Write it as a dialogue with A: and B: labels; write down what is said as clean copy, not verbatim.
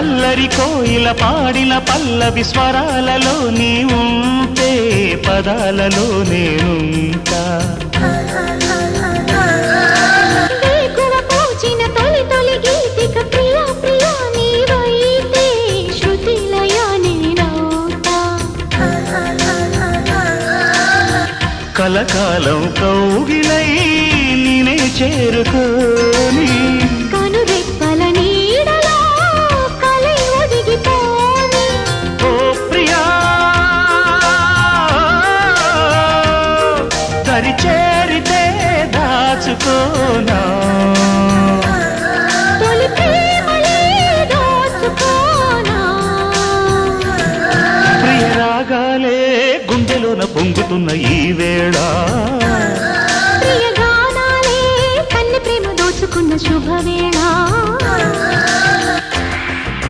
A: అల్లరి కోయిల పాడిన పల్లవి స్వరాలలో నీ ఉంటే పదాలలో నేనుంటా కలకాలం కౌగిలై నేనే చేరుకోని
B: కనురెప్పల నీడలో కలై ఒదిగిపోని
A: ఓ ప్రియా దరి చేరితే దాచుకోనా
B: తొలి ప్రేమలే దోచుకోనా
A: ప్రియ రాగాలే గుండెలోన పొంగుతున్న ఈ వేళ
B: ప్రియ గానాలే కన్నె ప్రేమ దోచుకున్న శుభవే